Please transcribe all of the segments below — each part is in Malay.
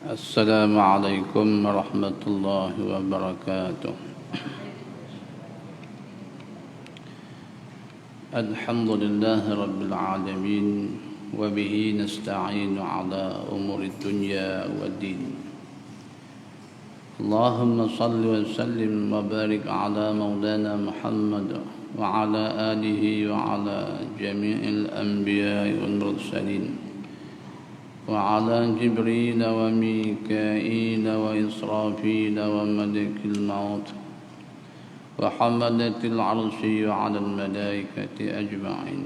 السلام عليكم ورحمة الله وبركاته. الحمد لله رب العالمين، وبه نستعين على أمور الدنيا والدين. اللهم صل وسلم وبارك على مولانا محمد وعلى آله وعلى جميع الأنبياء والمرسلين، وعلى جبريل وميكائيل وإسرافيل وملك الموت وحملة العرش وعلى الملائكة أجمعين،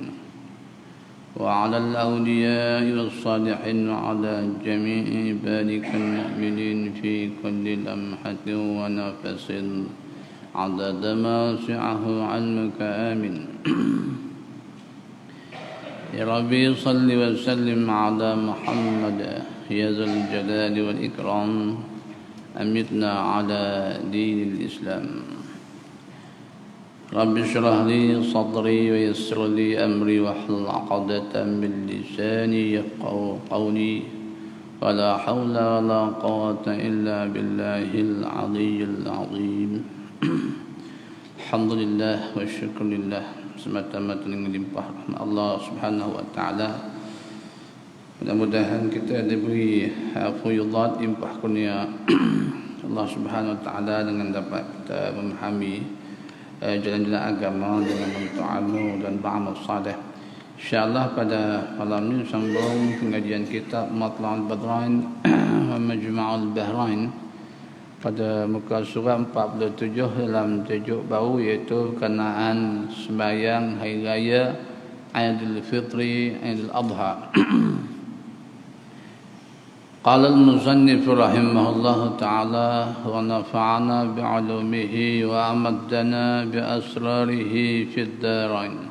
وعلى الأولياء والصالحين وعلى جميع عبادك المؤمنين في كل لمحة ونفس عدد ما وسعه علمك. آمين. يا ربي صل وسلم على محمد يا ذا الجلال والإكرام، أمتنا على دين الإسلام. رب اشرح لي صدري ويسر لي أمري واحلل عقدة من لساني يفقهوا قولي، ولا حول ولا قوة إلا بالله العلي العظيم. الحمد لله والشكر لله, semata-mata dengan limpah rahmat Allah Subhanahu wa taala. Mudah-mudahan kita diberi fuyudat limpah kurnia Allah Subhanahu wa taala dengan dapat kita memahami jalan-jalan agama dengan bertamu dan beramal saleh. Insyaallah pada malam ini sambung pengajian kitab Matla'ul Badrain wa Majma'ul Bahrain pada muka surat 47 dalam tajuk baru, iaitu berkenaan sembahyang hari raya Aidil Fitri, Aidil Adha. Qala al-musannif rahimahullahu ta'ala wa nafa'ana bi'ulumihi wa amaddana bi asrarihi fid darain.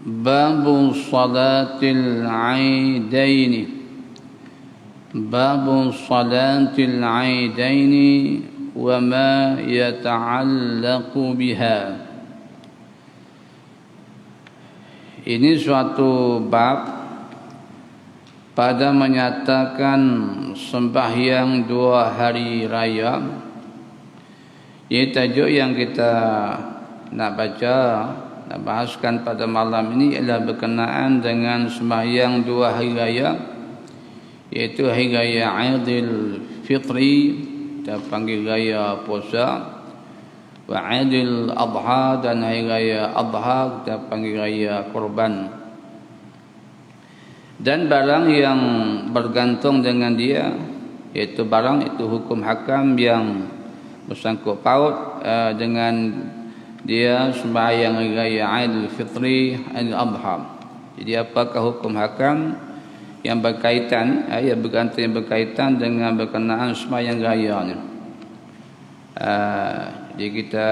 Babu salatil aidaini. باب صلاة العيدين وما يتعلق بها. Ini suatu bab pada menyatakan sembahyang dua hari raya. Ini tajuk yang kita nak baca, nak bahaskan pada malam ini ialah berkenaan dengan sembahyang dua hari raya, iaitu hari raya Aidil Fitri, kita panggil raya puasa, wa Aidil Adha, dan hari raya Adha kita panggil raya kurban, dan barang yang bergantung dengan dia, iaitu barang itu hukum hakam yang bersangkut paut dengan dia sembahyang hari raya Aidil Fitri, Aidil Adha. Jadi apakah hukum hakam yang berkaitan, yang berkaitan dengan berkenaan sembahyang raya ni. Jadi kita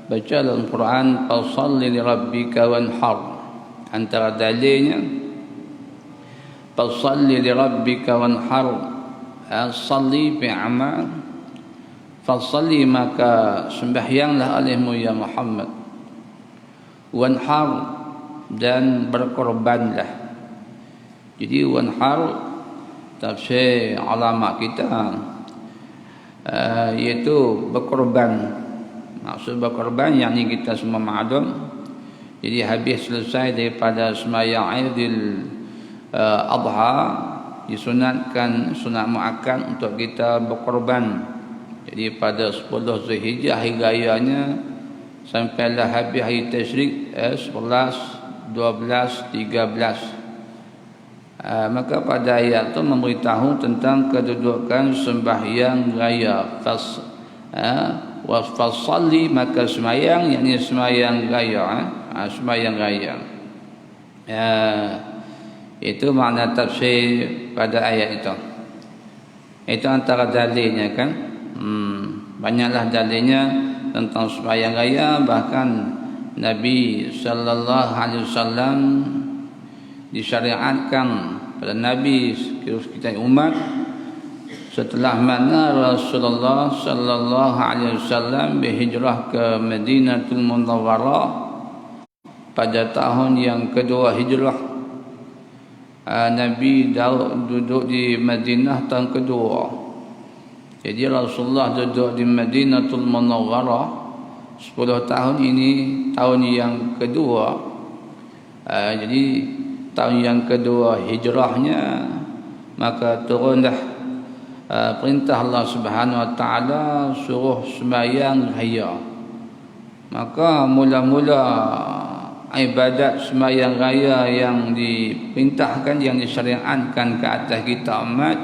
baca dalam Quran, fasalli li rabbika wanhar. Antara dalilnya fasalli li rabbika wanhar, salli fi amal, fasalli maka sembahyanglah olehmu ya Muhammad, wanhar dan berkorbanlah. Jadi wanhar tafsir ulama kita iaitu berkorban. Maksud berkorban yakni kita semua maklum. Jadi habis selesai daripada sembahyang Aidil Adha, disunatkan sunat muakkad untuk kita berkorban. Jadi pada 10 Zulhijjah hari rayanya sampailah habis hari tasyrik 11, 12, 13. Maka pada ayat itu memberitahu tentang kedudukan sembahyang raya. Fasalli maka sembahyang, yakni sembahyang raya, sembahyang raya. Itu makna tafsir pada ayat itu. Itu antara dalilnya kan. Banyaklah dalilnya tentang sembahyang raya. Bahkan Nabi sallallahu alaihi wasallam disyariatkan pada Nabi kita umat setelah mana Rasulullah sallallahu alaihi wasallam berhijrah ke Madinatul Munawwarah pada tahun yang kedua hijrah, Nabi Daud duduk di Madinah tahun kedua. Jadi Rasulullah duduk di Madinatul Munawwarah 10 tahun, ini tahun yang kedua. Jadi tahun yang kedua hijrahnya, maka turunlah perintah Allah Subhanahu wa taala suruh sembahyang raya. Maka mula-mula ibadat sembahyang raya yang diperintahkan, yang disyariatkan ke atas kita umat,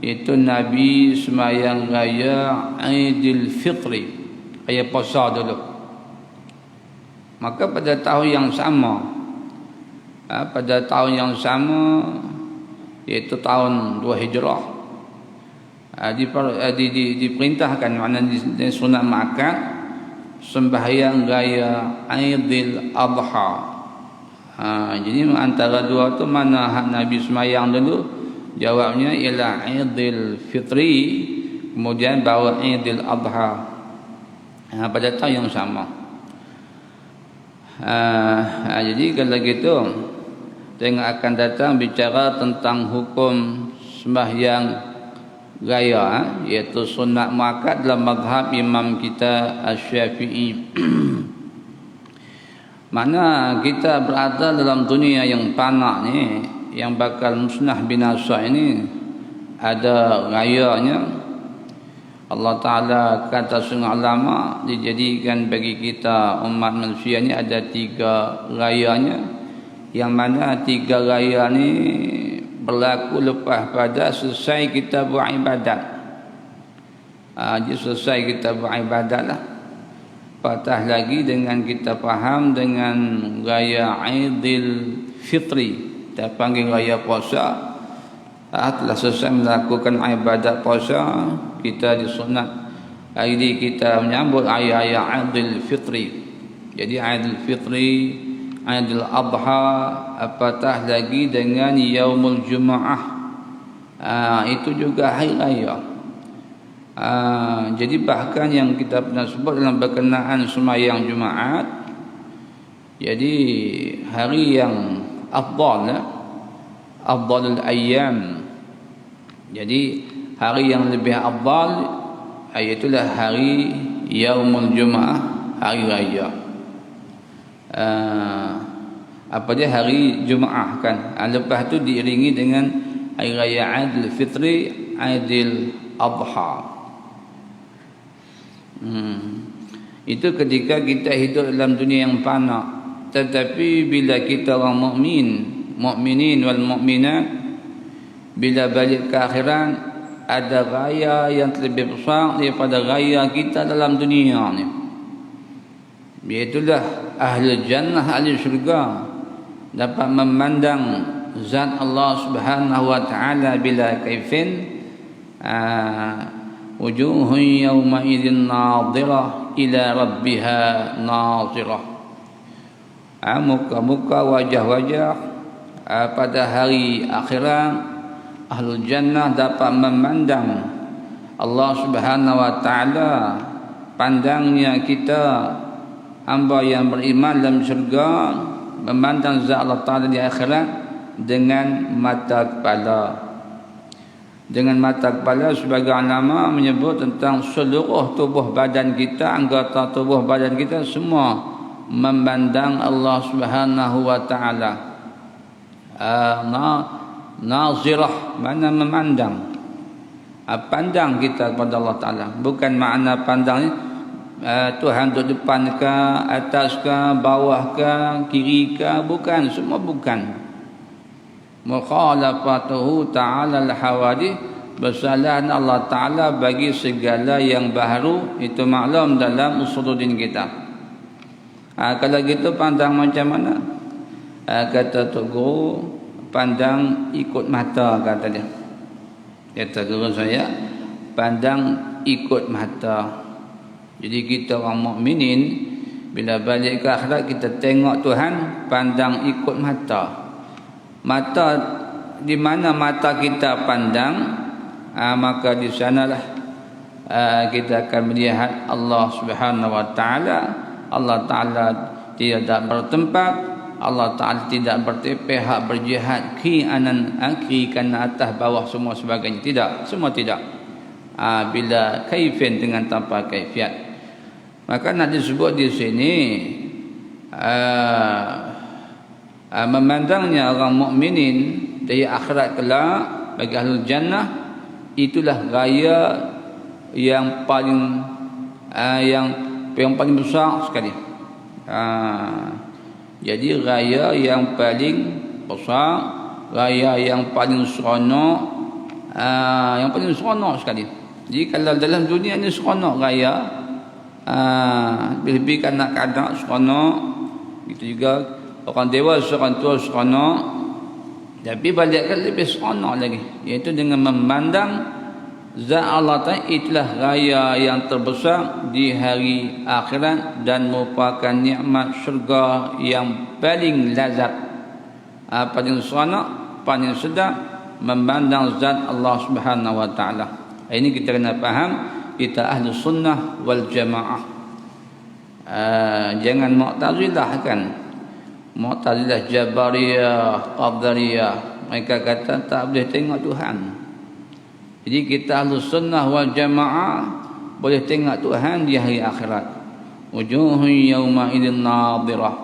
itu Nabi sembahyang raya Aidil Fitri, raya puasa dulu. Maka pada tahun yang sama, iaitu tahun 2 Hijrah, diperintahkan, maknanya di sunat ma'akad, sembahyang raya Aidil Adha. Jadi antara dua tu mana hak Nabi sembahyang dulu? Jawabnya ialah Aidil Fitri, kemudian bawa Aidil Adha pada tahun yang sama. Jadi kalau gitu, tengok akan datang bicara tentang hukum sembahyang raya, iaitu sunat muakkad dalam mazhab imam kita Asy-Syafi'i. Mana kita berada dalam dunia yang fana ni, yang bakal musnah binasa ini, ada rayanya. Allah Ta'ala kata setengah ulama, dijadikan bagi kita umat manusia ni ada 3 rayanya, yang mana 3 raya ni berlaku lepas pada selesai kita beribadat. Jadi selesai kita beribadat lah, patah lagi dengan kita faham dengan raya Aidil Fitri, kita panggil raya puasa. Telah selesai melakukan ibadat puasa, kita disunat hari ini kita menyambut hari-hari Aidil Fitri. Jadi Aidil Fitri, Aidil Adha, apatah lagi dengan Yaumul Jum'ah, itu juga hari raya. Jadi bahkan yang kita pernah sebut dalam berkenaan sembahyang Jumaat, jadi hari yang afdalul ayyam, jadi hari yang lebih afdal, iaitulah hari Yaumul Jum'ah, hari raya. Apa dia hari Jumaat kan? Lepas tu diiringi dengan hari raya Aidil Fitri, Aidil Adha. Itu ketika kita hidup dalam dunia yang fana. Tetapi bila kita orang mukminin wal mukminat, bila balik ke akhirat, ada raya yang lebih besar daripada raya kita dalam dunia ni. Iaitulah ahli jannah, ahli syurga dapat memandang zat Allah Subhanahu wa taala bila kaifin. Wujuhun yawma idzin nadhirah ila rabbiha nadhirah. Muka-muka, wajah-wajah pada hari akhirat ahlul jannah dapat memandang Allah Subhanahu wa taala, pandangnya kita hamba yang beriman dalam syurga memandang zat Allah Ta'ala di akhirat dengan mata kepala. Dengan mata kepala sebagai ulama menyebut tentang seluruh tubuh badan kita, anggota tubuh badan kita semua memandang Allah Subhanahu wa taala. Nazirah, mana memandang. Pandang kita kepada Allah Ta'ala. Bukan makna pandang ni Tuhan duduk depan ke, atas ke, bawah ke, kiri ke, bukan, semua bukan. Mukhalafatuhu ta'ala al-hawadith, bersalahan Allah Ta'ala bagi segala yang baharu. Itu maklum dalam usuluddin kita. Kalau gitu pandang macam mana? Kata Tok Guru, pandang ikut mata, kata dia. Kata guru saya, pandang ikut mata. Jadi kita orang mukminin bila balik ke akhirat, kita tengok Tuhan, pandang ikut mata. Mata di mana mata kita pandang, maka di sanalah kita akan melihat Allah Subhanahu wa taala. Allah Taala tidak bertempat, Allah Ta'ala tidak bertepeh berjihad kiri kanan atas bawah semua sebagainya. Tidak, semua tidak. Bila kaifin dengan tanpa kaifiat. Maka nak disebut di sini memandangnya orang mukminin dari akhirat kelak bagi ahlul jannah, itulah gaya yang paling besar sekali. Jadi raya yang paling besar, raya yang paling seronok, sekali. Jadi kalau dalam dunia ni seronok raya, lebih kanak-kanak seronok, itu juga orang dewasa, orang tua seronok. Tapi balikkan lebih seronok lagi, iaitu dengan memandang zat Allah Ta'ala itulah raya yang terbesar di hari akhirat dan merupakan nikmat syurga yang paling lazat, paling seronok, paling sedap memandang zat Allah Subhanahu Wa Ta'ala. Ini kita kena faham, kita ahli sunnah wal jamaah. Jangan Mu'tazilah kan. Mu'tazilah, Jabariyah, Qadariyah, mereka kata tak boleh tengok Tuhan. Jadi kita ahli sunnah wal jamaah boleh tengok Tuhan di hari akhirat. Wujuhun yawma idzin nadhirah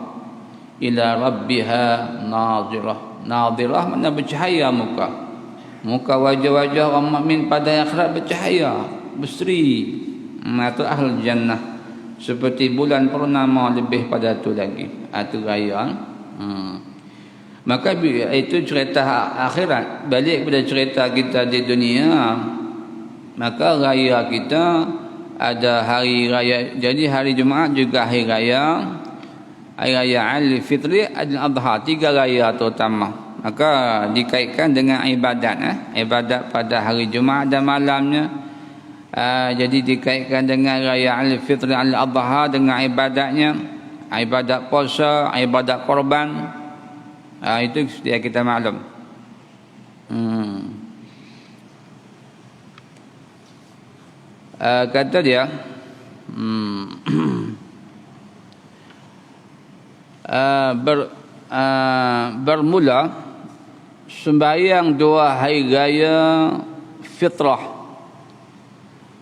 ila rabbiha nadhirah. Nadhirah makna bercahaya muka. Muka wajah-wajah orang mukmin pada akhirat bercahaya, berseri. Itu ahli jannah. Seperti bulan purnama, lebih pada tu lagi. Itu raya. Maka itu cerita akhirat. Balik pada cerita kita di dunia, maka raya kita ada hari raya. Jadi hari Jumaat juga hari raya. Hari raya Al-Fitri, Al-Adha, 3 raya terutama. Maka dikaitkan dengan ibadat. Ibadat pada hari Jumaat dan malamnya. Jadi dikaitkan dengan raya Al-Fitri, Al-Adha dengan ibadatnya. Ibadat puasa, ibadat korban. Itu dia kita maklum. Kata dia bermula sembahyang 2 hari raya fitrah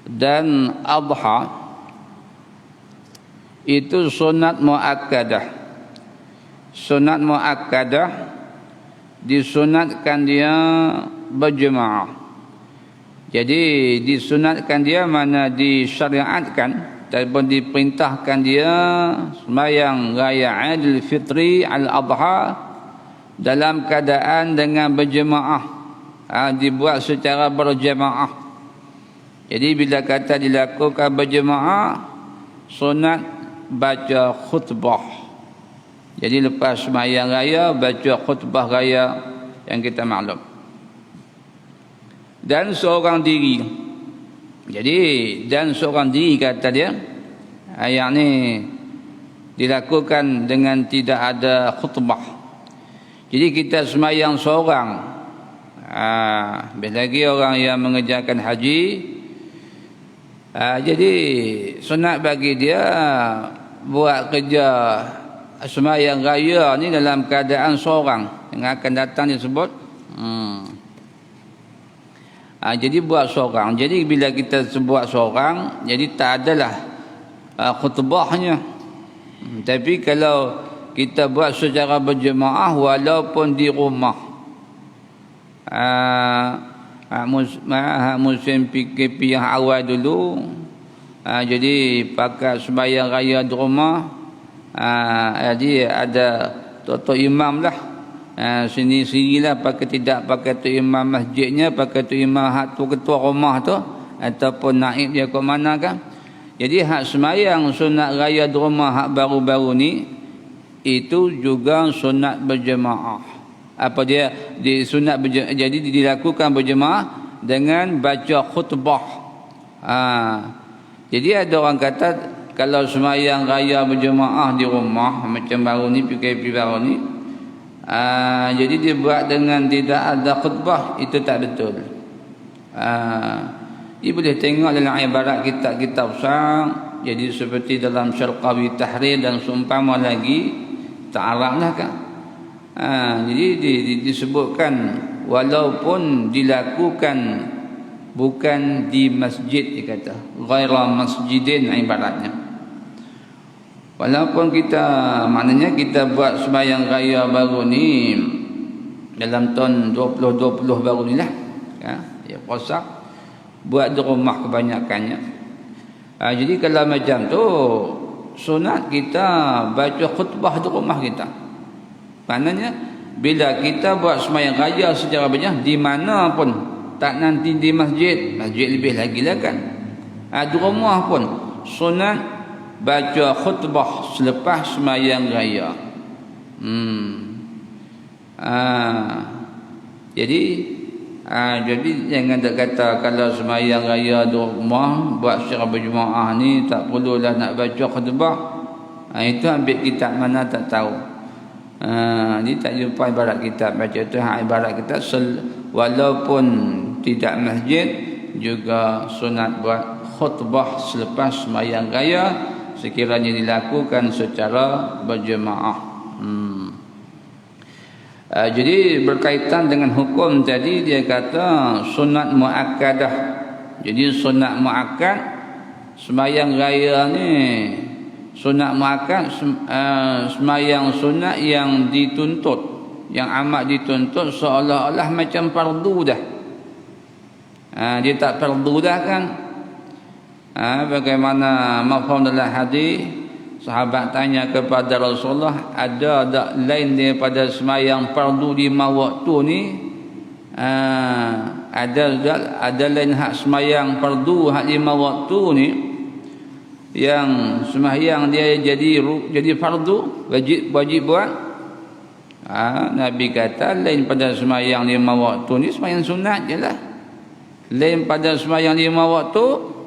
dan adha itu sunat muakkadah. Sunat muakkadah disunatkan dia berjemaah. Jadi disunatkan dia mana disyariatkan ataupun diperintahkan dia sembahyang raya Aidil Fitri Al-Adha dalam keadaan dengan berjemaah, dibuat secara berjemaah. Jadi bila kata dilakukan berjemaah, sunat baca khutbah. Jadi lepas sembahyang raya baca khutbah raya yang kita maklum. Dan seorang diri. Jadi dan seorang diri kata dia, yang ni dilakukan dengan tidak ada khutbah. Jadi kita sembahyang seorang. Lagi orang yang mengerjakan haji. Jadi sunat bagi dia buat kerja sembahyang raya ni dalam keadaan seorang yang akan datang disebut. Jadi buat seorang. Jadi bila kita buat seorang, jadi tak adalah khutbahnya. Tapi kalau kita buat secara berjemaah walaupun di rumah, musim PKP yang awal dulu, jadi pakai sembahyang raya di rumah. Jadi ada tok imam lah, sini lah, pakai tidak pakai tok imam masjidnya, pakai tok imam hak tu ketua rumah tu ataupun naib dia ke mana kan. Jadi hak sembahyang sunat raya di rumah hak baru-baru ni itu juga sunat berjemaah. Apa dia sunat jadi dilakukan berjemaah dengan baca khutbah. Jadi ada orang kata kalau sembahyang raya berjemaah di rumah macam baru ni, PKP baru ni, jadi dibuat dengan tidak ada khutbah, itu tak betul. Dia boleh tengok dalam ibarat kitab-kitab besar. Jadi seperti dalam Syarqawi Tahrir dan seumpama lagi, tak Arab lah kan. Jadi disebutkan walaupun dilakukan bukan di masjid, dia kata ghaira masjidin ibaratnya. Walaupun kita, maknanya kita buat sembahyang raya baru ni dalam tahun 2020 baru ni lah, ya puasa buat di rumah kebanyakannya. Jadi kalau macam tu sunat kita baca khutbah di rumah kita. Maknanya bila kita buat sembahyang raya secara berjamaah di mana pun, tak nanti di masjid, masjid lebih lagi lah kan. Di rumah pun sunat baca khutbah selepas sembahyang raya. Jadi jangan tak kata kalau sembahyang raya di rumah buat secara berjemaah ni tak perlulah nak baca khutbah. Itu ambil kitab mana tak tahu. Ni tak jumpa ibarat kitab baca tu. Ibarat kita walaupun tidak masjid juga sunat buat khutbah selepas sembahyang raya sekiranya dilakukan secara berjemaah. Jadi berkaitan dengan hukum tadi, dia kata sunat muakkadah. Jadi sunat muakkad sembahyang raya ni, sunat muakkad sembahyang sunat yang dituntut, yang amat dituntut seolah-olah macam fardu dah. Dia tak fardu dah kan. Bagaimana mafhum dalam hadis, sahabat tanya kepada Rasulullah, ada tak lain daripada sembahyang fardu 5 waktu ni? Ada lain hak sembahyang fardu hak 5 waktu ni yang sembahyang dia jadi fardu, wajib buat? Nabi kata lain pada sembahyang 5 waktu ni sembahyang sunat jelah. Lain pada sembahyang 5 waktu.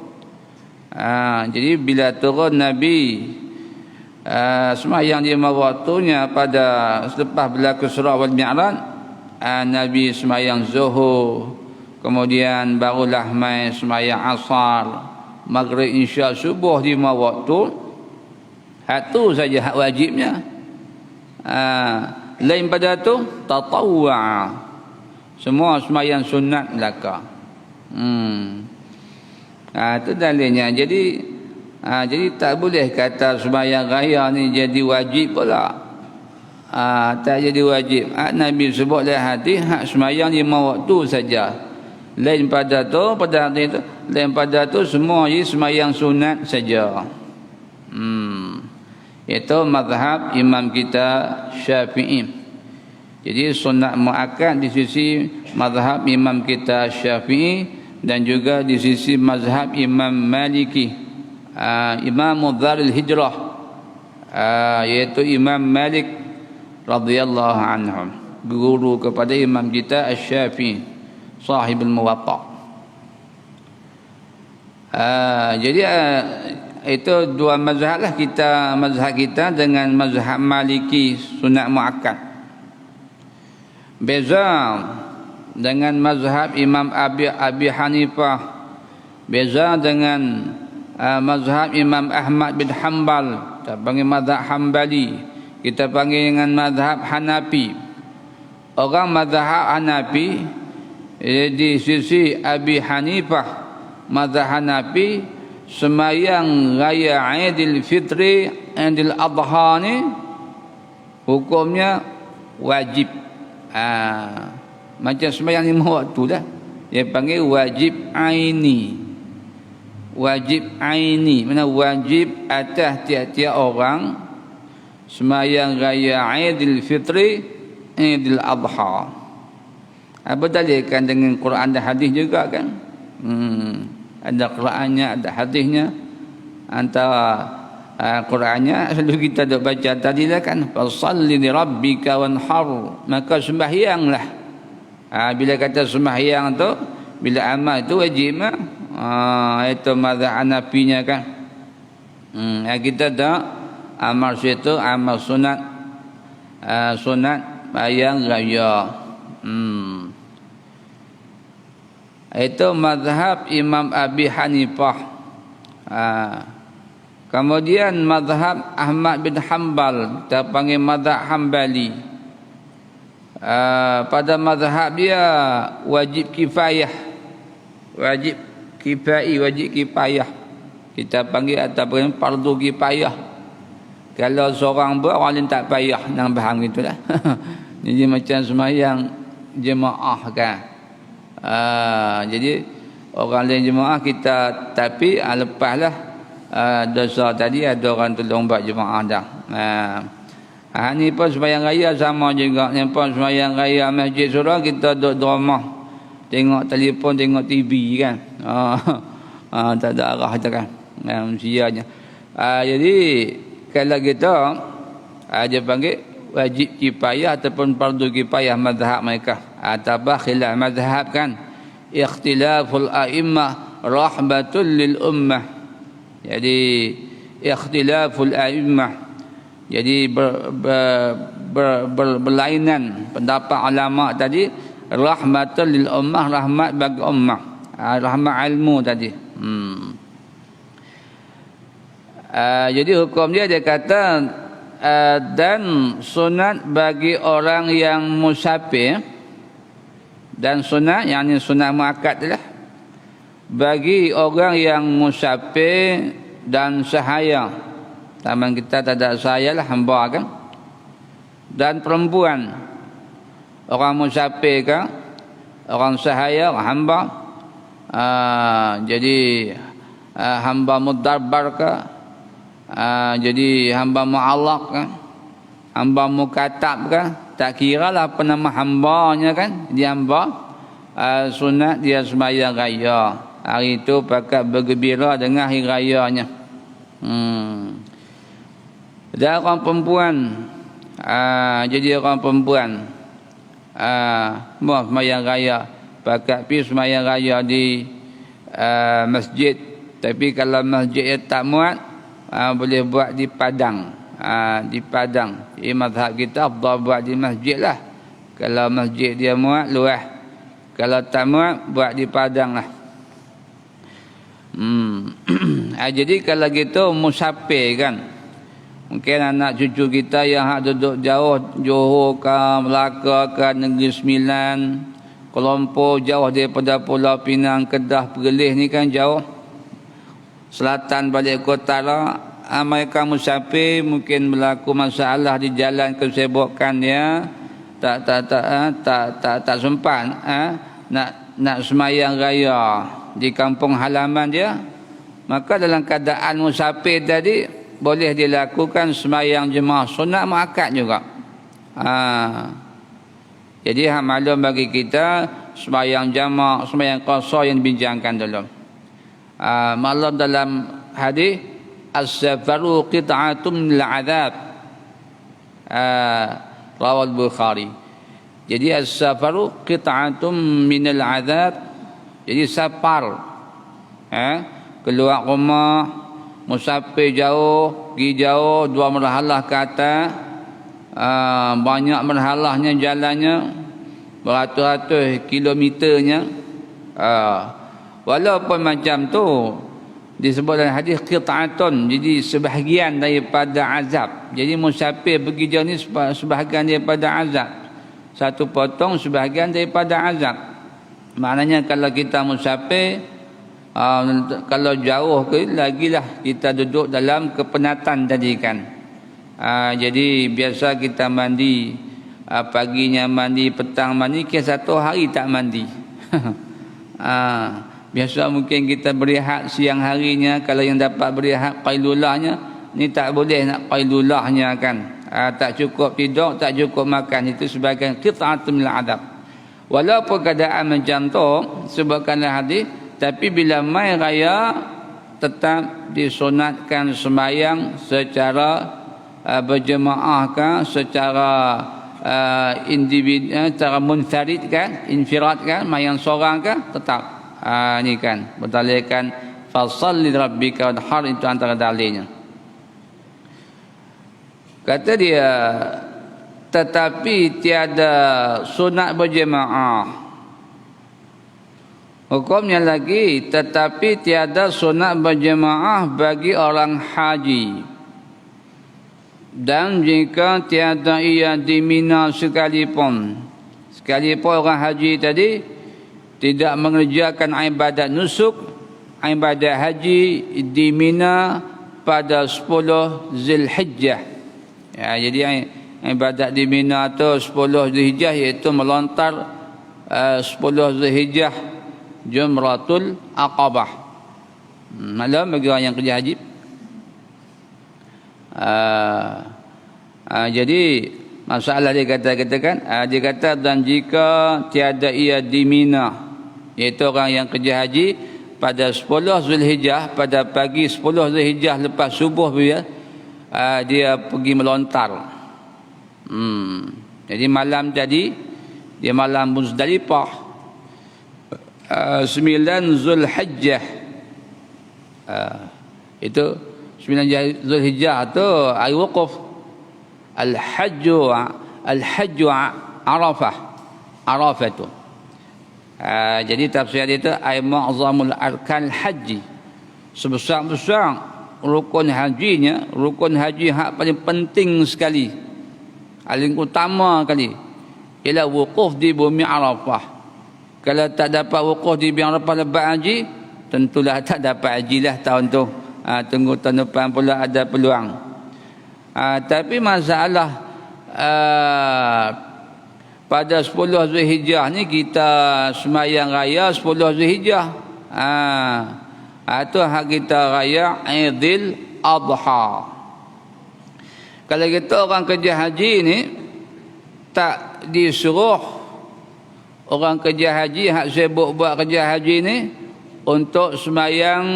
Jadi bila turun Nabi sembahyang 5 waktunya pada selepas berlaku Isra wal Mi'raj, Nabi sembahyang zuhur, kemudian barulah mai sembahyang asar, maghrib, isya, subuh 5 waktu. Satu saja hak wajibnya. Lain pada tu tatawwa, semua sembahyang sunat belaka. Itu dalilnya. Jadi tak boleh kata sembahyang raya ni jadi wajib pula. Tak jadi wajib. Nabi sebut dalam hadis hak sembahyang 5 waktu saja. Lain pada tu, pada hadis tu, lain pada tu semua ini sembahyang sunat saja. Itu mazhab imam kita Syafi'i. Jadi sunat muakkad di sisi mazhab imam kita Syafi'i dan juga di sisi mazhab Imam Maliki, Imam Darul Hijrah, yaitu Imam Malik radhiyallahu anhu, guru kepada imam kita Asy-Syafi'i, sahibul Muwatta. Jadi itu dua mazhab lah kita, mazhab kita dengan mazhab Maliki sunat muakkad. Beza dengan mazhab Imam Abi Hanifah, beza dengan mazhab Imam Ahmad bin Hanbal, kita panggil mazhab Hanbali, kita panggil dengan mazhab Hanafi. Orang mazhab Hanafi di sisi Abi Hanifah, mazhab Hanafi, sembahyang raya Aidil Fitri, Aidil Adha ni hukumnya wajib. Macam sembahyang 5 waktu dah. Dia panggil wajib aini. Wajib aini, mana wajib atas tiap-tiap orang sembahyang raya Aidil Fitri, Aidil Adha. Berdalilkan dengan Quran dan hadis juga kan. Ada Qurannya, ada hadisnya. Antara Qurannya selalu kita duk baca tadi lah kan, fasalli li rabbika wanhar, maka sembahyanglah. Bila kata sembahyang tu, bila amal tu wajib itu mazhab Hanafinya kan. Kita dah amal situ amal sunat, sunat sembahyang raya. Itu mazhab Imam Abi Hanifah. Kemudian mazhab Ahmad bin Hanbal, kita panggil mazhab Hanbali. pada mazhab dia wajib kifayah, wajib kifayah kita panggil ataupun fardu kifayah. Kalau seorang buat, orang lain tak payah nak faham gitulah. Jadi macam sembahyang jemaah kan. Jadi orang lain jemaah kita, tapi lepaslah dosa tadi ada orang tolong buat jemaah dah. Ni pun sembahyang raya sama juga. Ni pun sembahyang raya masjid surau, kita duduk di rumah tengok telefon, tengok TV kan. Tak ada arah tu kan. Sianya. Jadi kalau kita dia panggil wajib kifayah ataupun fardu kifayah mazhab mereka. Tabah khilaf mazhab kan. Ikhtilaful a'immah rahmatul lil ummah. Jadi ikhtilaful a'immah, jadi berlainan pendapat ulama tadi, rahmatul lil ummah, rahmat bagi ummah, rahmat ilmu tadi. Jadi hukum dia kata dan sunat bagi orang yang musafir, dan sunat yang ini sunat muakkad lah, bagi orang yang musafir dan sahaya. Taman kita tak ada sahaya lah, hamba kan, dan perempuan, orang musafir kan, orang sahaya, orang hamba. Jadi hamba mudabbar ke, jadi hamba mu'allaq kan, hamba mukatab kan, tak kira lah apa nama hambanya kan. Dia hamba sunat dia sembahyang raya. Hari itu pakat bergembira dengan hari rayanya. Dan orang perempuan, jadi orang perempuan mau sembahyang raya, pakat pergi sembahyang raya di masjid. Tapi kalau masjid tak muat, boleh buat di padang. Di padang. Di mazhab kita afdal buat di masjid lah. Kalau masjid dia muat, luas. Kalau tak muat, buat di padang lah. Jadi kalau gitu musafir kan, mungkin anak cucu kita yang duduk jauh, Johor ke, Melaka ke, Negeri Sembilan, Kelompok, jauh daripada Pulau Pinang, Kedah, Perlis ni kan jauh. Selatan balik kota lah, mereka musafir, mungkin berlaku masalah di jalan, kesibukan dia tak sempat nak sembahyang raya di kampung halaman dia. Maka dalam keadaan musafir tadi boleh dilakukan sembahyang jemaah sunat muakkad juga. Jadi maklum bagi kita sembahyang jamaah, sembahyang qasar yang dibincangkan dulu. Maklum dalam hadis as-safaru qit'atun minal 'adzab, rawal Bukhari. Jadi as-safaru qit'atun minal 'adzab, jadi safar, keluar rumah, musafir jauh, pergi jauh, 2 merhalah ke atas, banyak merhalahnya jalannya, beratus-ratus kilometernya. Walaupun macam tu disebut dalam hadis qit'atun, jadi sebahagian daripada azab. Jadi musafir pergi jauh ni sebahagian daripada azab, satu potong sebahagian daripada azab. Maknanya kalau kita musafir, kalau jauh ke lagilah kita duduk dalam kepenatan tadi kan. Jadi biasa kita mandi, paginya mandi, petang mandi, kira 1 hari tak mandi. Biasa mungkin kita berehat siang harinya, kalau yang dapat berehat qailulahnya, ni tak boleh nak qailulahnya kan. Tak cukup tidur, tak cukup makan, itu sebagai qit'atun minal 'adzab. Walaupun keadaan macam tu sebutkanlah hadis, tapi bila mai raya tetap disunatkan sembahyang secara berjemaah kan, secara individu, secara munfarid kan, infirad kan, mayang seorang kan, tetap ni kan berdalilkan fasalli rabbika wadhar, itu antara dalilnya. Kata dia tetapi tiada sunat berjemaah. Hukumnya lagi, tetapi tiada sunat berjemaah bagi orang haji. Dan jika tiada ia di Mina sekalipun orang haji tadi tidak mengerjakan ibadat nusuk, ibadat haji di Mina pada 10 Zulhijjah. Ya, jadi ibadat di Mina tu 10 Zulhijjah, iaitu melontar 10 Zulhijjah Jumratul Aqabah. Malam bagi orang yang kerja haji. Jadi masalah dia katakan, dia kata dan jika tiada ia di Mina, iaitu orang yang kerja haji pada 10 Zulhijjah, pada pagi 10 Zulhijjah lepas subuh dia pergi melontar. Jadi malam tadi dia malam Muzdalifah 9 Zulhijjah. Itu 9 Zulhijjah tu hari wukuf. Al-Hajju Arafah tu. Jadi tafsir dia tu ay ma'zamul arkan haji. Sebesar-besar rukun hajinya, rukun haji hak paling penting sekali, paling utama kali ialah wukuf di bumi Arafah. Kalau tak dapat wukuf di bumi Arafah lepas haji, tentulah tak dapat haji lah tahun tu. Tunggu tahun depan pula ada peluang. Tapi masalah pada 10 Zulhijjah ni kita sembahyang raya 10 Zulhijjah. Itu hak kita raya Aidil Adha. Kalau kita orang kerja haji ni tak disuruh orang kerja haji hak sibuk buat kerja haji ni untuk sembahyang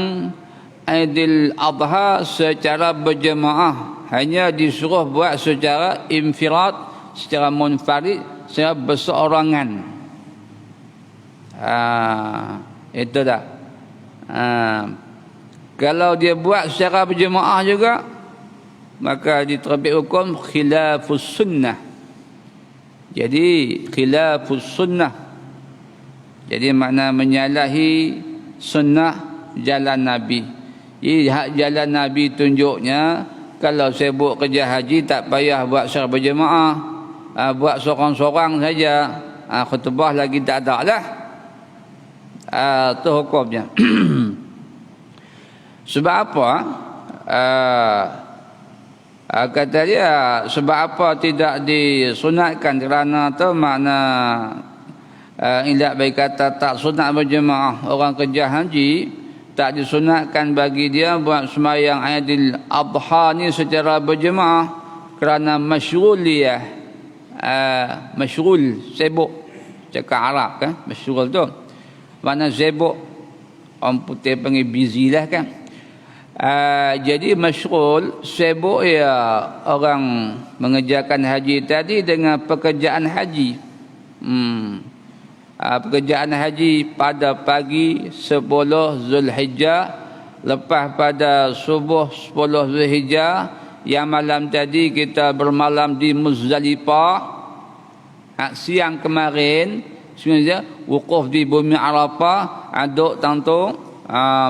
Aidil Adha secara berjemaah, hanya disuruh buat secara infirad, secara munfarid, secara berseorangan. Itu dah. Kalau dia buat secara berjemaah juga, maka diterbit hukum khilafus sunnah. Jadi khilafus sunnah, jadi makna menyalahi sunnah jalan Nabi. Jadi hak jalan Nabi tunjuknya, kalau sibuk kerja haji tak payah buat secara berjemaah, buat sorang-sorang saja, khutbah lagi tak ada lah. Itu hukumnya. Sebab apa? Kata dia, sebab apa tidak disunatkan? Kerana tu makna ilat baik kata tak sunat berjemaah. Orang kerja haji tak disunatkan bagi dia buat sembahyang Aidil Adha ni secara berjemaah kerana masyghuliyah. Masyghul, sibuk. Cakap Arab kan, masyghul tu makna sibuk. Orang putih panggil busy lah kan. Jadi masyghul, sibuk ya orang mengerjakan haji tadi dengan pekerjaan haji. Pekerjaan haji pada pagi 10 Zulhijjah, lepas pada subuh 10 Zulhijjah, yang malam tadi kita bermalam di Muzdalifah. Siang kemarin sebenarnya wukuf di bumi Arafah, aduk tantung,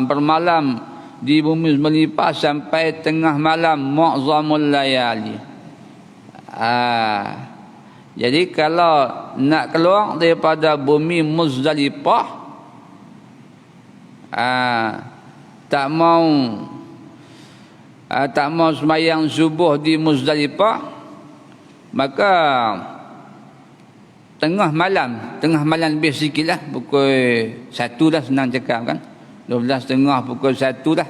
bermalam di bumi Muzdalifah sampai tengah malam, mu'zamul layali. Jadi kalau nak keluar daripada bumi Muzdalifah, tak mau sembahyang subuh di Muzdalifah, maka tengah malam lebih sikit lah, pukul 1 lah, senang cakap kan, 12.30 pukul 1 lah.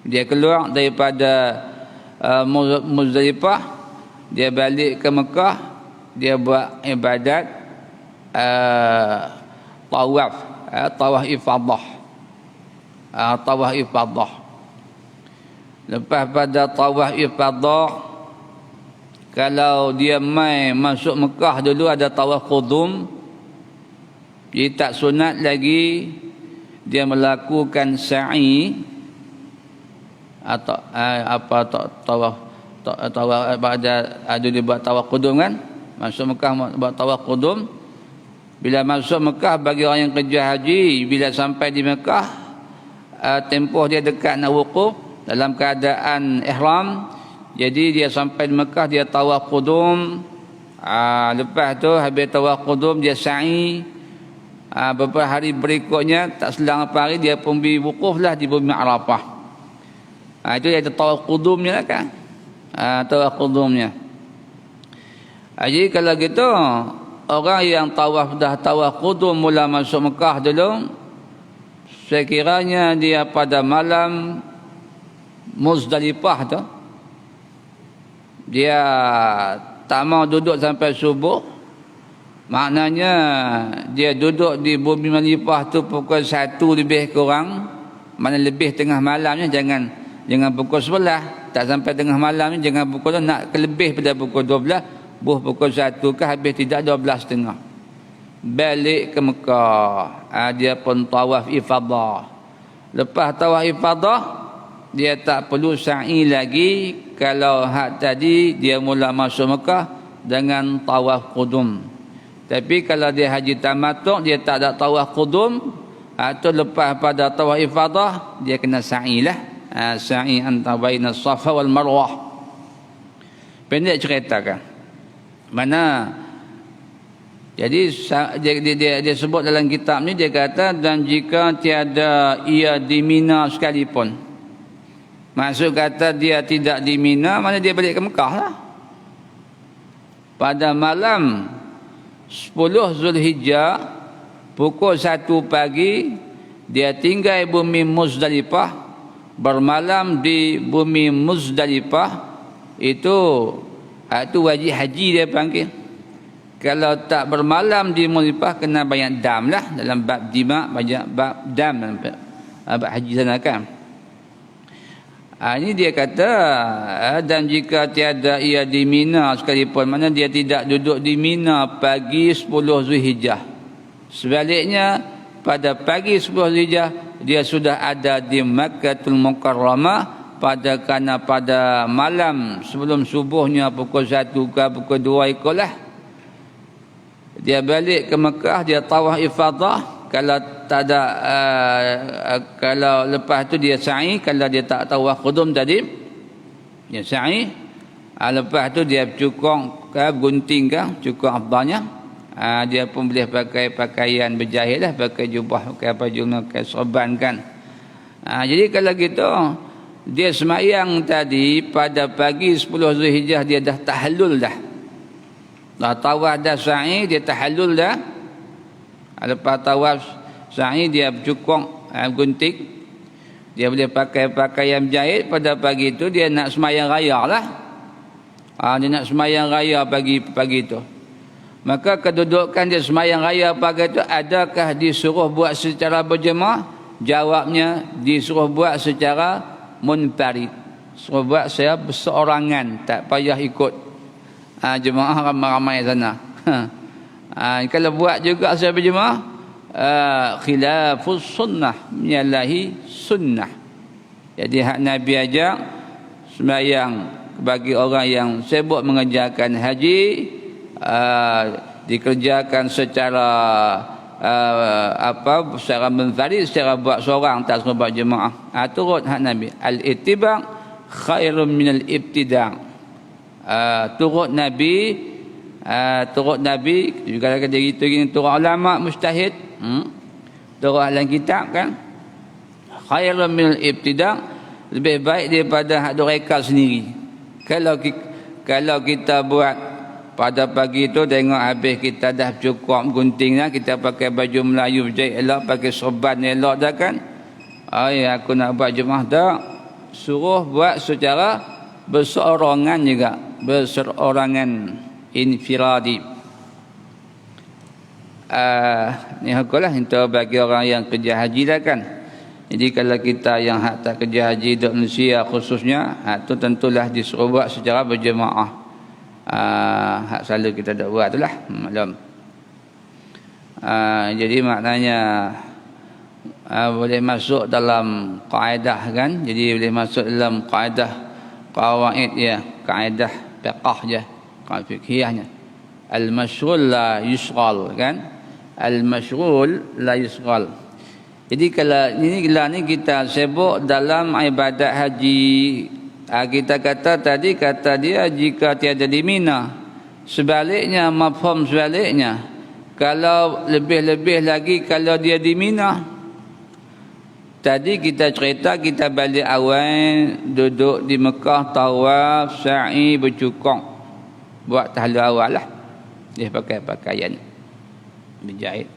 Dia keluar daripada Muzdalifah, dia balik ke Mekah, dia buat ibadat tawaf ifadah. Tawaf ifadah. Lepas pada tawaf ifadah, kalau dia mai masuk Mekah dulu ada tawaf qudum, dia tak sunat lagi dia melakukan sa'i atau tawaf ada dia buat tawaf qudum kan, masuk Mekah buat tawaf qudum. Bila masuk Mekah, bagi orang yang kerja haji, bila sampai di Mekah, tempoh dia dekat nak wukuf dalam keadaan ihram, Jadi dia sampai di Mekah, dia tawaf qudum. Lepas tu habis tawaf qudum dia sa'i. Beberapa hari berikutnya tak selang apa hari dia pun berwukuf lah di bumi Arafah. Itu dia tawaf qudumnya lah kan. Tawaf qudumnya. Jadi kalau gitu orang yang dah tawaf qudum mula masuk Mekah dulu, sekiranya dia pada malam Muzdalifah tu dia tak mau duduk sampai subuh, maknanya dia duduk di bumi Muzdalifah tu pukul 1 lebih kurang, mana lebih tengah malamnya, jangan pukul 11, tak sampai tengah malamnya, jangan pukul nak kelebih pada pukul 12, pukul 1 ke habis tidak 12.30 balik ke Mekah. Dia pun tawaf ifadah. Lepas tawaf ifadah dia tak perlu sa'i lagi. Kalau hak tadi dia mula masuk Mekah dengan tawaf qudum. Tapi kalau dia haji tamattu' dia tak ada tawaf qudum, atau lepas pada tawaf ifadah dia kena sa'i lah. Sa'i antara baina Safa wal Marwah. Pendek ceritakan. Mana jadi dia sebut dalam kitab ni, dia kata dan jika tiada ia di Mina sekalipun. Maksud kata dia tidak di Mina, mana dia balik ke Mekah lah. Pada malam 10 Zulhijjah pukul 1 pagi dia tinggal bumi Muzdalifah, bermalam di bumi Muzdalifah. Itu wajib haji dia panggil. Kalau tak bermalam di Muzdalifah kena banyak dam lah. Dalam bab jima' banyak bab dam dalam bab haji sana kan. Ini dia kata dan jika tiada ia di Mina sekalipun, mana dia tidak duduk di Mina pagi 10 Zulhijjah. Sebaliknya pada pagi 10 Zulhijjah dia sudah ada di Makkatul Mukarramah pada malam sebelum subuhnya pukul 1 ke pukul 2 ikutlah. Dia balik ke Mekah, dia tawaf ifadah. Kalau tak ada kalau lepas tu dia sa'i. Kalau dia tak tawaf qudum tadi dia sa'i. Lepas tu dia cukong ke gunting ke, cukong afdalnya. Dia pun boleh pakai pakaian berjahit lah, pakai jubah, pakai baju, pakai sorban kan. Jadi kalau gitu dia semayang tadi pada pagi 10 Zulhijjah dia dah tahallul dah. Dah tawaf dah sa'i, dia tahallul dah. Lepas tawaf sa'i dia cukong gunting. Dia boleh pakai pakaian jahit. Pada pagi itu dia nak semayang raya lah. Dia nak semayang raya pagi itu. Maka kedudukan dia semayang raya pagi itu, adakah disuruh buat secara berjemaah? Jawabnya disuruh buat secara munfarid. Suruh buat saya berseorangan, tak payah ikut jemaah ramai-ramai sana. Kalau buat juga saya berjemaah, khilafus sunnah, menyalahi sunnah. Jadi hak Nabi ajak sembahyang bagi orang yang sibuk mengerjakan haji, dikerjakan secara secara munfarid, secara buat seorang, tak suruh buat jemaah. Turut hak Nabi, al-ittiba' khairun minal ibtida'. Turut Nabi juga kata gitu gini, turut ulama mujtahid, turut ahli kitab kan, khairun minal ibtida', lebih baik daripada hak mereka sendiri. Kalau kita buat pada pagi tu, tengok habis kita dah cukup guntingnya, kita pakai baju Melayu berjahit elok, pakai sorban elok dah kan. Aku nak buat jemaah dah, suruh buat secara berseorangan juga, berseorangan infiradi. Ni hukumlah untuk bagi orang yang kerja haji dah kan. Jadi kalau kita yang hak tak kerja haji di Malaysia khususnya, tu tentulah disuruh buat secara berjemaah. Hak selalu kita dah buat itulah maklum. Jadi maknanya boleh masuk dalam kaedah kan. Jadi boleh masuk dalam kaedah qawaid ya, kaedah fiqh je, kaedah fiqhiyahnya. Al-mashghul la yushghal kan. Al-mashghul la yushghal. Jadi kalau ni kita sibuk dalam ibadat haji, Kita kata tadi, kata dia jika tiada di Mina. Sebaliknya, mafhum sebaliknya, kalau lebih-lebih lagi kalau dia di Mina. Tadi kita cerita kita balik awal duduk di Mekah, tawaf, sa'i, bercukong, buat tahlul awal lah. Dia pakai pakaian berjahit.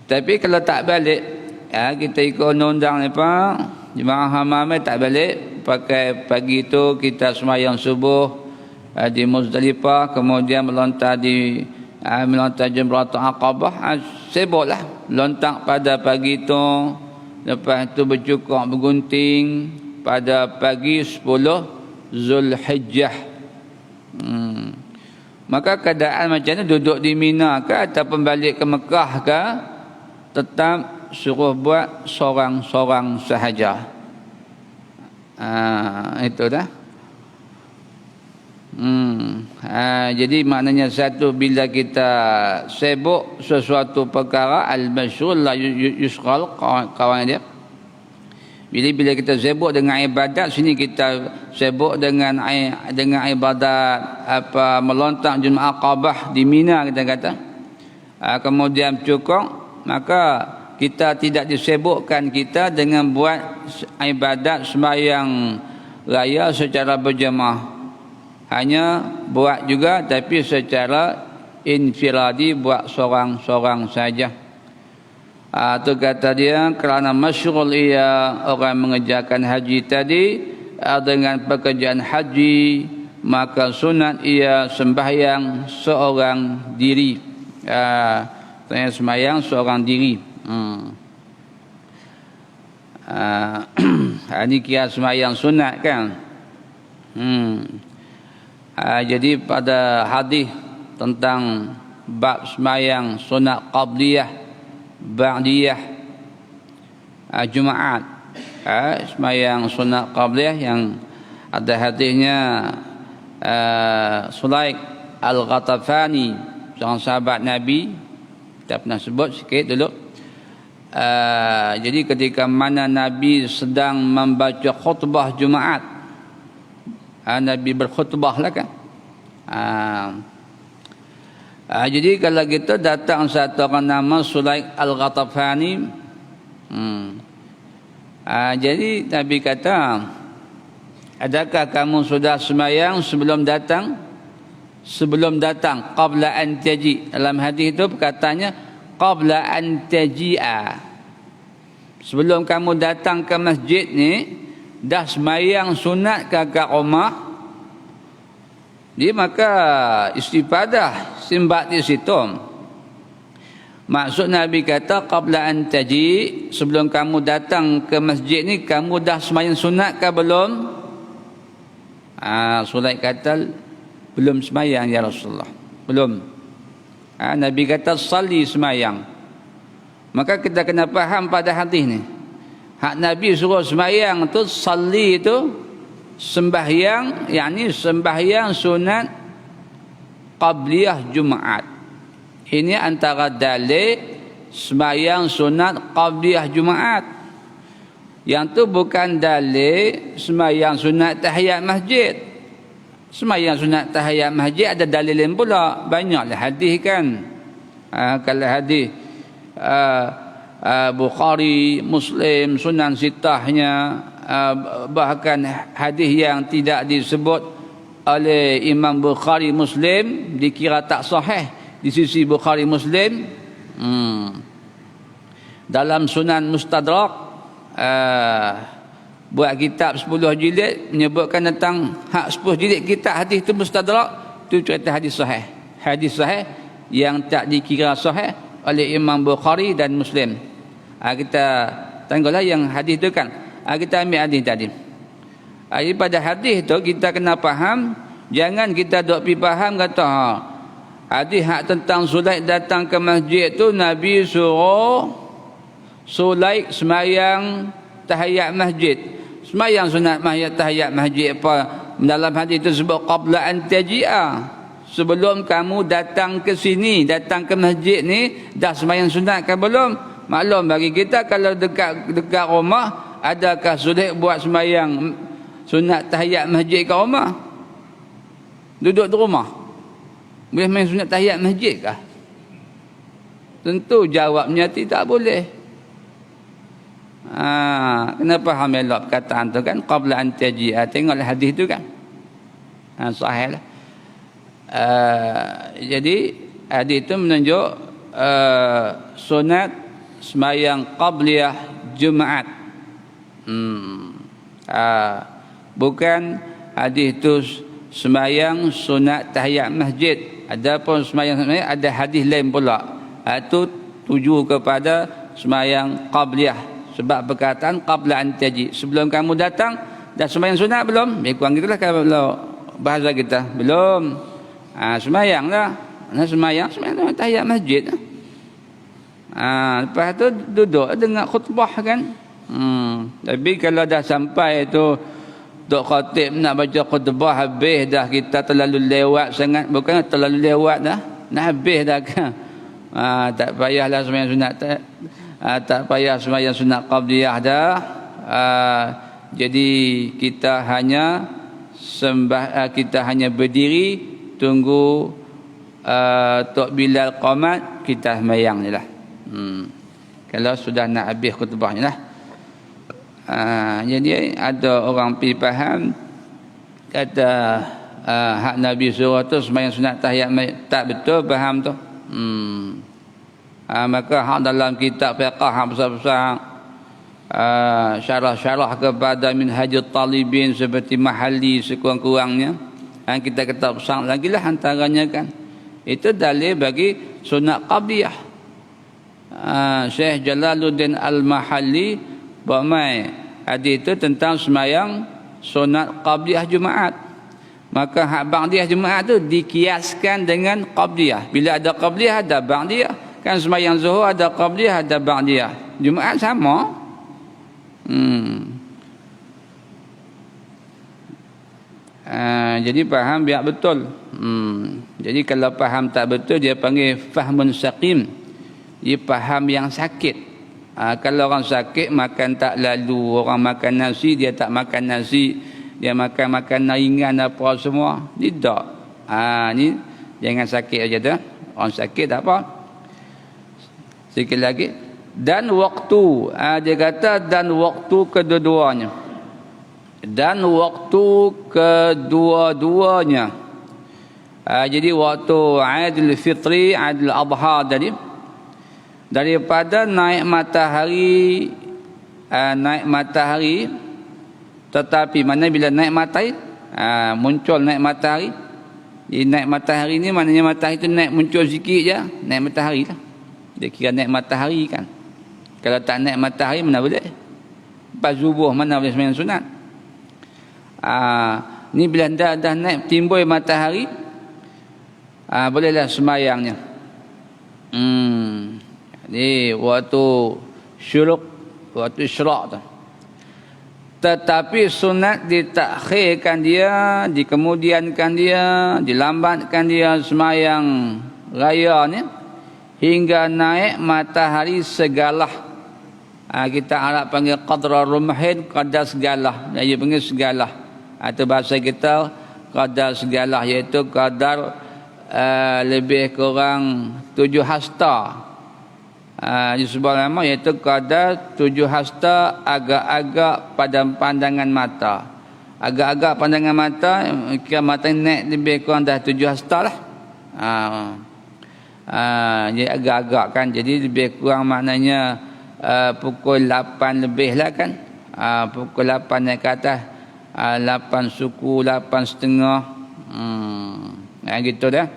Tapi kalau tak balik, kita ikut undang-undang ni Pak, jemaah hamam tak balik. Pakai pagi tu kita sembahyang subuh di Muzdalifah, kemudian melontar Jamratul Aqabah. Sibuklah lontar pada pagi tu, lepas tu bercukur bergunting pada pagi 10 Zulhijjah. Maka keadaan macam ni, duduk di Mina ke ataupun balik ke Mekah ke, tetap suruh buat sorang-sorang sahaja. Itu dah. Jadi maknanya satu, bila kita sibuk sesuatu perkara, al-masyghul la yusghal, kawan dia. Bila kita sibuk dengan ibadat, sini kita sibuk dengan ibadat melontar Jumaat Aqabah di Mina kita kata. Kemudian cukup, maka kita tidak disibukkan kita dengan buat ibadat sembahyang raya secara berjemaah. Hanya buat juga tapi secara infiradi, buat sorang-sorang saja. Itu kata dia, kerana masyghul ia orang mengerjakan haji tadi dengan pekerjaan haji, maka sunat ia sembahyang seorang diri. Sembahyang seorang diri. Ini kira sembahyang sunat kan. Jadi pada hadis tentang bab sembahyang sunat qabliyah, ba'diyah, Jumaat, sembahyang sunat qabliyah yang ada hadisnya, Sulaik Al-Ghatafani, seorang sahabat Nabi, kita pernah sebut sikit dulu. Jadi ketika mana Nabi sedang membaca khutbah Jumaat, Nabi berkhutbah lah kan. Jadi kalau kita datang satu orang nama Sulaik Al-Ghatafani, jadi Nabi kata, adakah kamu sudah sembahyang sebelum datang? Sebelum datang, qabla an taji. Dalam hadis itu perkataannya qabla an taji'a, sebelum kamu datang ke masjid ni dah sembahyang sunat ke rumah. Dia maka istifadah simbat di situ. Maksud Nabi kata qabla an taji, sebelum kamu datang ke masjid ni kamu dah sembahyang sunat ke belum? Sulaik kata belum sembahyang ya Rasulullah, belum. Nabi kata salli sembahyang. Maka kita kena faham pada hadis ni, hak Nabi suruh sembahyang tu salli itu sembahyang, yakni sembahyang sunat qabliyah Jumaat. Ini antara dalil sembahyang sunat qabliyah Jumaat. Yang tu bukan dalil sembahyang sunat tahiyat masjid. Sembahyang sunat tahiyat masjid ada dalil lain pula, banyaklah hadis kan. Kalau hadis Bukhari, Muslim, Sunan Sitahnya, bahkan hadis yang tidak disebut oleh Imam Bukhari Muslim dikira tak sahih di sisi Bukhari Muslim. Dalam Sunan Mustadrak, buat kitab 10 jilid menyebutkan tentang hak 10 jilid kitab hadis itu Mustadrak, itu cerita hadis sahih. Hadis sahih yang tak dikira sahih oleh Imam Bukhari dan Muslim. Kita tengoklah yang hadis itu kan. Kita ambil hadis tadi. Pada hadis itu kita kena faham, jangan kita dok pi faham kata hadis hak tentang Sulaik datang ke masjid tu Nabi suruh Sulaik sembahyang tahiyat masjid. Sembahyang sunat tahiyat masjid apa? Dalam hadis itu sebut qabla an taji'a, sebelum kamu datang ke sini, datang ke masjid ni dah sembahyang sunat ke belum? Maklum bagi kita kalau dekat rumah, adakah Sulaik buat sembahyang sunat tahiyat masjid kat rumah? Duduk di rumah. Boleh main sunat tahiyat masjid kah? Tentu jawabnya tidak boleh. Kena faham elok perkataan tu kan, qabla an taji'a. Tengoklah hadis tu kan. Sahih lah. Jadi hadis itu menunjuk sunat sembahyang qabliyah Jumaat. Bukan hadis itu sembahyang sunat tahiyat masjid. Adapun sembahyang ada hadis lain pula. Itu tuju kepada sembahyang qabliyah, sebab perkataan qabla an taji, sebelum kamu datang. Dah sembahyang sunat belum? Lebih kurang gitulah kalau bahasa kita. Belum. Sembahyang lah. Sembahyang tahiyat masjid. Lepas tu duduk dengar khutbah kan. Tapi kalau dah sampai tu Dok khatib nak baca khutbah, habis dah, kita terlalu lewat sangat. Bukan terlalu lewat dah, nak habis dah kan. Tak payahlah sembahyang sunat, tak payah sembahyang sunat qabliyah dah. Jadi kita hanya kita hanya berdiri tunggu Tok Bilal qamat, kita sembahyang je lah. Kalau sudah nak habis khutbahnya lah. Jadi ada orang pergi faham kata hak Nabi suruh tu sembahyang sunat tahiyat, tak betul faham tu. Maka hak dalam kitab fiqh hak besar-besar, syarah-syarah kepada Minhajul Talibin seperti Mahalli sekurang-kurangnya, kita kata besar lagi lah antaranya kan, itu dalil bagi sunat qabliyah. Syekh Jalaluddin Al-Mahalli bermain hadis itu tentang sembahyang sunat qabliyah Jumaat. Maka hak ba'diyah Jumaat tu dikiaskan dengan qabliyah. Bila ada qabliyah ada ba'diyah. Kan sembahyang Zuhur ada qabliyah ada ba'diyah. Jumaat sama. Jadi faham biar betul. Jadi kalau faham tak betul dia panggil fahmun saqim. Dia faham yang sakit. Kalau orang sakit makan tak lalu, orang makan nasi dia tak makan nasi, dia makan ringan apa semua, tidak. Ni jangan sakit aja dah. Orang sakit tak apa. Sikit lagi. Dan waktu, dia kata dan waktu kedua-duanya. Dan waktu kedua-duanya. Jadi waktu Aidil Fitri, Aidil Adha tadi, daripada naik matahari, tetapi mana bila naik matahari, muncul naik matahari. Jadi naik matahari ni maknanya matahari tu naik muncul sikit je, naik matahari lah. Dia kira naik matahari kan. Kalau tak naik matahari mana boleh? Lepas subuh mana boleh sembahyang sunat? Ni bila dah naik timbul matahari, bolehlah sembahyangnya. Ni waktu syuruk, waktu isyraq tu. Tetapi sunat ditakhirkan dia, dikemudiankan dia, dilambatkan dia sembahyang raya ni hingga naik matahari segalah. Kita Arab panggil qadra rumhin, qadar segalah. Dia panggil segalah. Atau bahasa kita qadar segalah, iaitu qadar lebih kurang 7 hasta. Di sebuah nama iaitu qadar 7 hasta agak-agak pada pandangan mata. Agak-agak pandangan mata, kira mata naik lebih kurang dah 7 hasta lah. Jadi agak-agak kan, jadi lebih kurang maknanya pukul 8 lebih lah kan. Pukul 8 naik ke atas, 8 suku, 8 setengah. Gitu dah.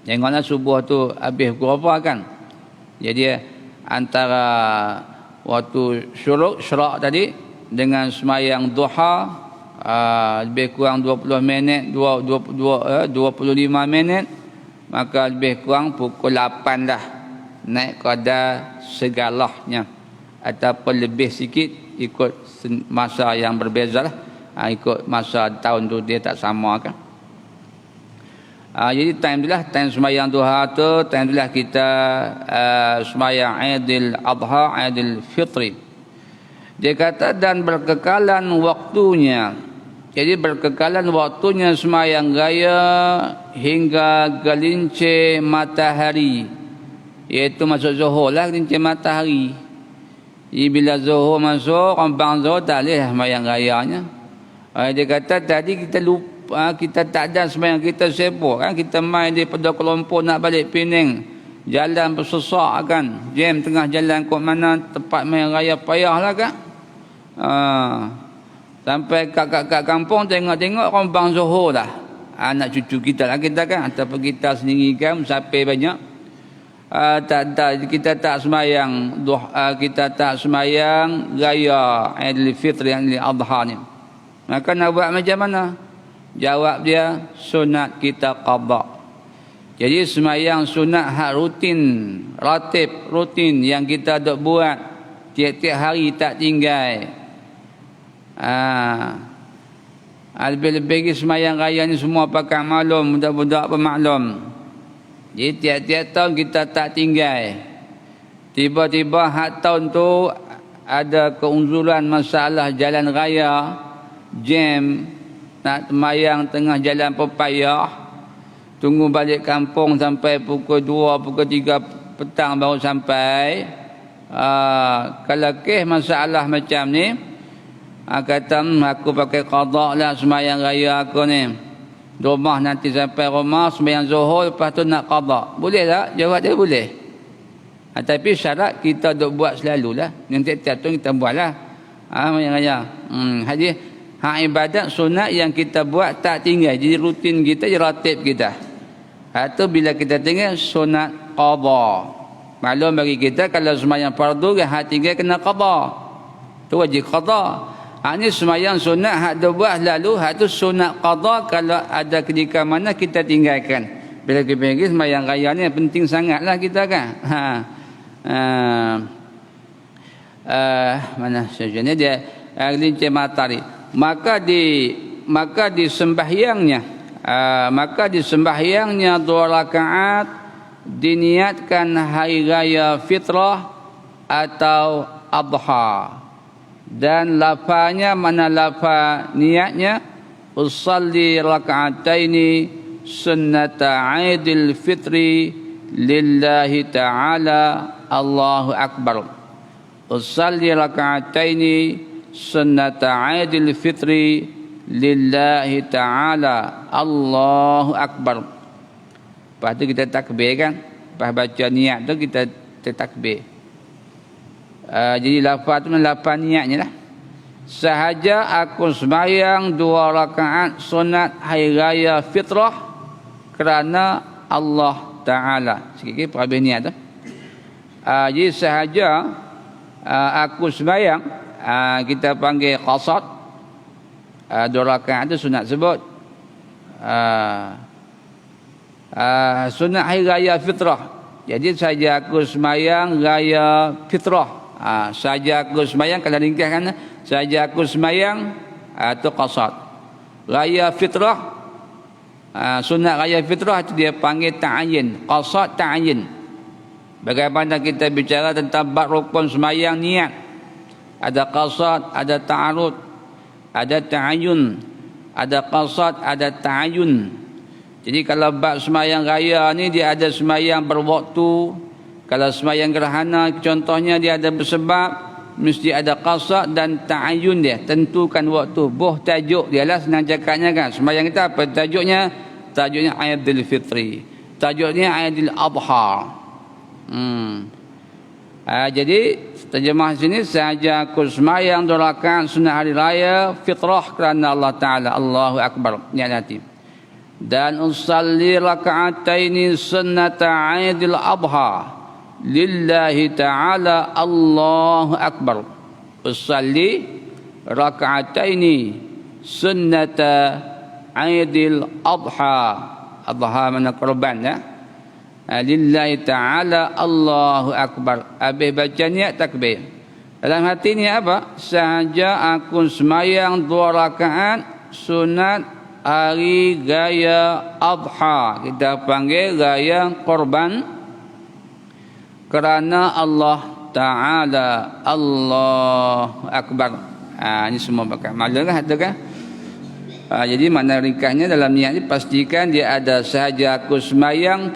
Janganlah subuh tu habis pukul apa kan. Jadi antara waktu syuruk tadi dengan sembahyang duha, lebih kurang 20 minit, 25 minit, maka lebih kurang pukul 8 dah naik qadar segalahnya, ataupun lebih sikit ikut masa yang berbeza lah. Ikut masa tahun tu dia tak sama kan. Jadi time itulah time sembahyang duha tu, time itulah kita sembahyang Aidil Adha, Aidil Fitri. Dia kata dan berkekalan waktunya Jadi berkekalan waktunya sembahyang raya hingga gelincir matahari, iaitu masuk zuhur lah, gelincir matahari. Jadi bila zuhur masuk, kembang zuhur tak boleh sembahyang rayanya. Dia kata tadi kita lupa, kita tak ada sembahyang, kita sibuk kan, kita main daripada Kuala Lumpur nak balik Penang, jalan bersesak kan, jam tengah jalan kot mana tempat main raya, payahlah kan. Sampai kat kampung tengok-tengok kembang zuhur dah. Anak cucu kita lah kita kan, ataupun kita sendiri kan musafir banyak. Kita tak sembahyang kita tak sembahyang raya Aidil Fitri yang Aidil Adha ni. Maka nak buat macam mana? Jawab dia, sunat kita qada. Jadi sembahyang sunat hak rutin, ratib rutin yang kita dok buat tiap-tiap hari tak tinggal. Lebih-lebih sembahyang raya ni semua pakai maklum, budak-budak pemaklum. Jadi tiap-tiap tahun kita tak tinggal. Tiba-tiba hak tahun tu ada keunzulan masalah jalan raya, jam, nak sembahyang tengah jalan pepayah, tunggu balik kampung sampai pukul 2, pukul 3 petang baru sampai. Kalau masalah macam ni, kata aku pakai qada lah sembahyang raya aku ni. Rumah nanti sampai rumah sembahyang zuhur, lepas tu nak qada. Boleh tak? Jawab dia boleh. Tapi syarat kita duk buat selalulah. Yang tiap-tiap tu kita buatlah. Sembahyang raya. Hadis hak ibadat sunat yang kita buat tak tinggal. Jadi rutin kita, jadi ratib kita. Itu bila kita tinggal sunat qada. Maklum bagi kita kalau sembahyang fardu hak tinggal kena qada. Tu wajib qada. Ini sembahyang sunat hak dia buat lalu, hak tu sunat qada kalau ada ketika mana kita tinggalkan. Bila kita pergi sembahyang raya ni penting sangatlah kita kan. Mana sejenis dia gelincir matahari. Maka di sembahyangnya 2 rakaat diniatkan hari raya fitrah atau adha. Dan lafaznya mana lafaz niatnya, usalli raka'ataini sunnata Aidil Fitri lillahi ta'ala Allahu Akbar. Usalli raka'ataini sunnata Aidil Fitri lillahi ta'ala Allahu Akbar. Lepas tu kita takbir kan, lepas baca niat tu kita takbir. Jadi lafaz tu lafaz niatnya lah. Sahaja aku sembahyang 2 rakaat sunat hari raya fitrah kerana Allah Ta'ala. Sikit-sikit perhabis niat tu. Jadi sahaja aku sembahyang, kita panggil qasad. 2 rakaat tu sunat sebut. Sunat hari raya fitrah. Jadi sahaja aku sembahyang raya fitrah. Saja aku sembahyang, kalau ringkaskan saja aku sembahyang itu qasad. Raya fitrah, sunat raya fitrah itu dia panggil ta'yin, qasad ta'yin. Bagaimana kita bicara tentang bab rukun sembahyang niat, ada qasad, ada ta'arud, ada ta'ayyun, ada qasad, ada ta'ayyun. Jadi kalau bab sembahyang raya ni dia ada sembahyang berwaktu. Kalau sembahyang gerhana contohnya dia ada bersebab, mesti ada qasad dan ta'ayyun dia, tentukan waktu. Boh tajuk dia lah, senang cakapnya kan. Sembahyang kita apa tajuknya? Tajuknya Aidil Fitri, tajuknya Aidil Adha. Jadi terjemah sini, sahaja aku sembahyang 2 rakaat sunat hari raya fitrah kerana Allah Ta'ala Allahu Akbar, niat hati. Dan usalli raka'ataini sunnata Aidil Adha lillahi ta'ala Allahu Akbar. Usalli raka'ataini sunnata Aidil Adha. Adha mana korban ya. Lillahi ta'ala Allahu Akbar. Habis baca niat takbir. Dalam hati ni apa? Sahaja aku sembahyang 2 rakaat sunat hari raya Adha. Kita panggil raya korban kerana Allah Ta'ala Allahu Akbar. Ini semua pakai malu kan, ada kan? Jadi makna ringkasnya dalam niat ni pastikan dia ada sahaja aku semayang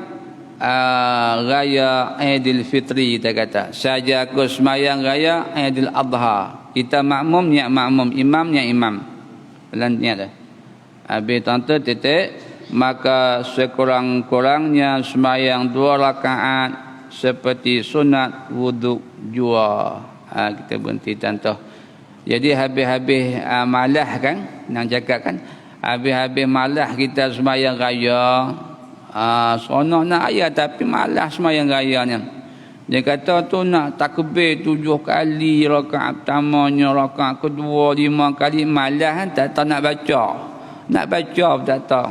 raya Aidil Fitri, kita kata. Sahaja aku semayang raya Aidil Adha. Kita makmum, niat makmum. Imam, niat imam. Dalam niat dah. Habis tante titik. Maka sekurang-kurangnya semayang 2 rakaat seperti sunat wuduk jua. Kita berhenti tante. Jadi habis-habis malah kan, nak cakap kan, habis-habis malah kita semayang raya, seronok nak raya tapi malah semayang raya ni. Dia kata tu nak takbir 7 kali, rakaat pertamanya, rakaat kedua 5 kali, malah kan tak tahu nak baca. Nak baca tak tahu.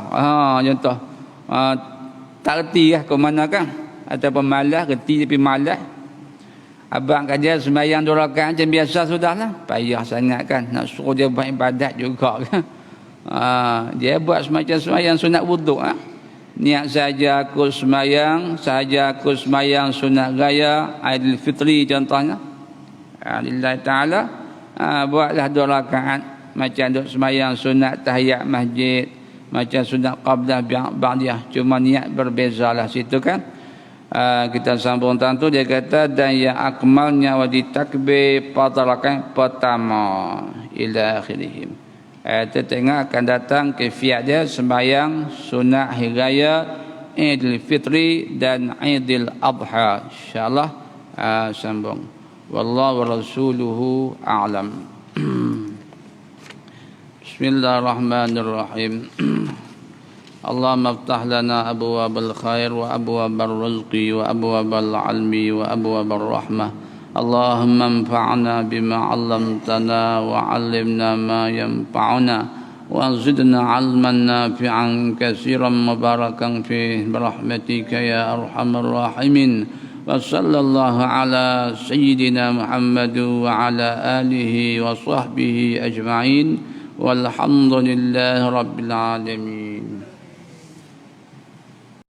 Contoh. Tak reti lah ke mana kan. Ataupun malah, reti tapi malah. Abang kata sembahyang 2 rakaat macam biasa sudahlah. Payah sangat kan. Nak suruh dia buat ibadat juga kan. Dia buat sembahyang sunat wuduk. Niat saja aku sembahyang sunat raya Aidil Fitri contohnya. Lillahi ta'ala. Buatlah 2 rakaat. Macam duk sembahyang sunat tahiyat masjid. Macam sunat qablah ba'diyah. Cuma niat berbezalah situ kan. Kita sambung tu dia kata dan yang akmalnya wadi takbir pada rakaat pertama ila akhirihim. Kita tengok akan datang kefiat dia sembahyang sunat hari raya Aidil Fitri dan Aidil Adha. InsyaAllah sambung. Wallahu wa rasuluhu a'lam. Bismillahirrahmanirrahim. اللهم افتح لنا أبواب الخير وأبواب الرزق وأبواب العلم وأبواب الرحمة اللهم انفعنا بما علمتنا وعلمنا ما ينفعنا وزدنا علما نافعا كثيرا مباركا فيه برحمتك يا أرحم الراحمين وصلى الله على سيدنا محمد وعلى آله وصحبه أجمعين والحمد لله رب العالمين.